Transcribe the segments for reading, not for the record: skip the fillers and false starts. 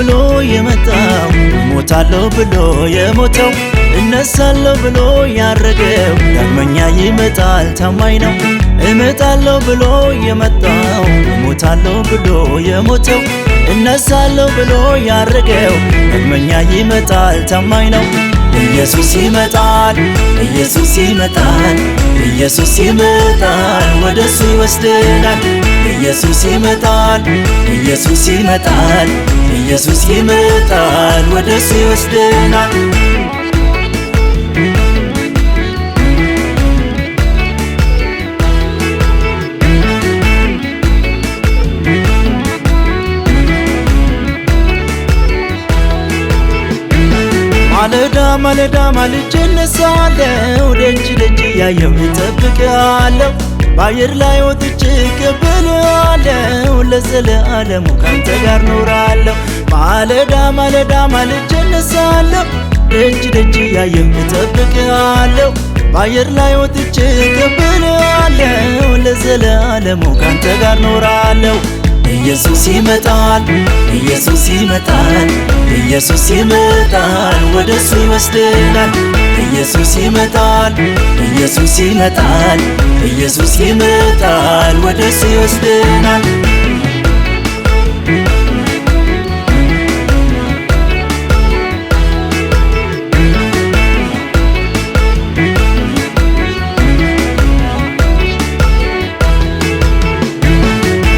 ብሎ የመጣው ሞታለሁ ብሎ የሞተው እነሳለሁ ብሎ ያረገው ዳግመኛ ይመጣል ታማኝ ነው። እመጣለሁ ብሎ የመጣው ሞታለሁ ብሎ የሞተው እነሳለሁ ብሎ ያረገው ዳግመኛ ይመጣል ታማኝ ነው። ኢየሱስ ይመጣል፣ ኢየሱስ ይመጣል፣ ኢየሱስ ይመጣል ወደሱ ይወስደናል። ኢየሱስ ይመጣል፣ ኢየሱስ ይመጣል፣ ኢየሱስ ይመጣል ወደሱ ይወስደናል። ማለዳ ማለዳ ማልጄ እነሳለሁ ደጅ ደጅ እያየሁ እጠብቅሃለሁ። በአየር ላይ ወጥቼ እቀበልሃለሁ ለዘለዓለሙ ካንተ ጋር ኖራለሁ። ማለዳ ማለዳ ማልጄ እነሳለሁ ደጅ ደጅ እያየሁ እጠብቅሃለሁ። በአየር ላይ ወጥቼ እቀበልሃለሁ ለዘለዓለሙ ካንተ ጋር ኖራለሁ። ኢየሱስ ይመጣል፣ ኢየሱስ ይመጣል፣ ኢየሱስ ይመጣል ወደሱ ይወስደናል። ኢየሱስ ይመጣል፣ ኢየሱስ ይመጣል፣ ኢየሱስ ይመጣል ወደሱ ይወስደናል።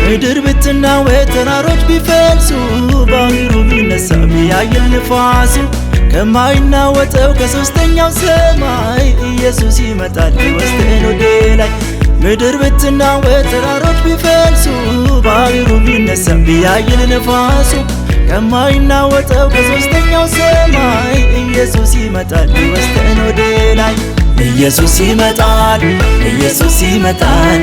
ምድር ብትናወጥ ተራሮች ቢፈልሱ ባህሩ ቢነሳ ቢያየል ንፋሱ ከማይናወጠው ከሶስተኛው ሰማይ ኢየሱስ ይመጣል ሊወስደን ወደ ላይ። ምድር ብትናወጥ ተራሮች ቢፈልሱ ባህሩ ቢነሳ ቢያየል ንፋሱ ከማይናወጠው ከሶስተኛው ሰማይ ኢየሱስ ይመጣል ሊወስደን ወደ ላይ። ኢየሱስ ይመጣል፣ ኢየሱስ ይመጣል፣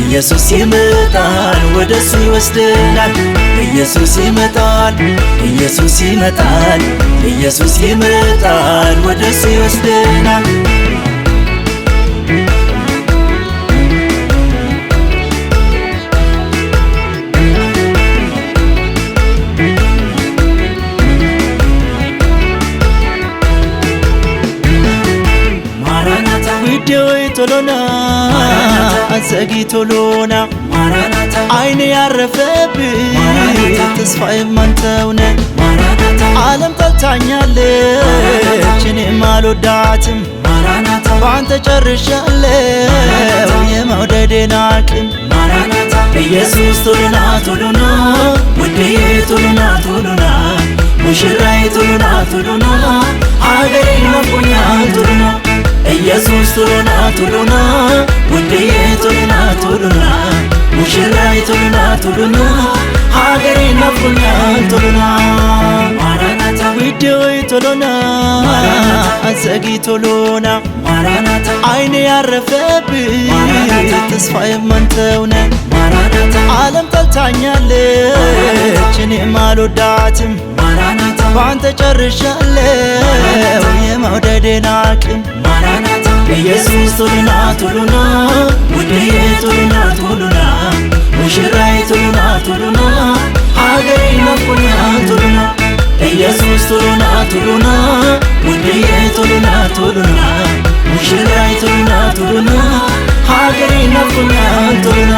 ኢየሱስ ይመጣል ወደሱ ይወስደናል። ኢየሱስ ይመጣል፣ ኢየሱስ ይመጣል፣ ኢየሱስ ይመጣል ወደሱ ይወስደናል። ውዴ ቶሎና አዘግይቶሎና አይኔ ያረፈብህ ተስፋዬም አንተውነ። ዓለም ጠልታኛለች እኔም አልወዳትም በአንተ ጨርሻለሁ የመውደዴን አቅም። ኢየሱስ ቶሎና ቶሎና ውዴ ቶሎና ቶሎና ሙሽራዬ ቶሎና ቶሎና አገሬ ናፍቆኛል ቶሎና። ኢየሱስ ቶሎና ቶሎና ውዴ ቶሎና ቶሎና ሙሽራዬ ቶሎና ቶሎና ሀገሬ ናፍቆኛል ቶሎና። ማራናታ ውዴ ቶሎና አዘግይቶሎና አይኔ ያረፈብህ ተስፋዬም አንተውነ። ዓለም ጠልታኛለች እኔም አልወዳትም በአንተ ጨርሻለሁ የመውደዴን አቅም። ኢየሱስ ቶሎና ቶሎና ውዴ ቶሎና ቶሎና ሙሽራዬ ቶሎና ቶሎና ሀገሬ ናፍቆኛል ቶሎና። ኢየሱስ ቶሎና ቶሎና ውዴ ቶሎና ቶሎና ሙሽራዬ ቶሎና ቶሎና ሀገሬ ናፍቆኛል ቶሎና።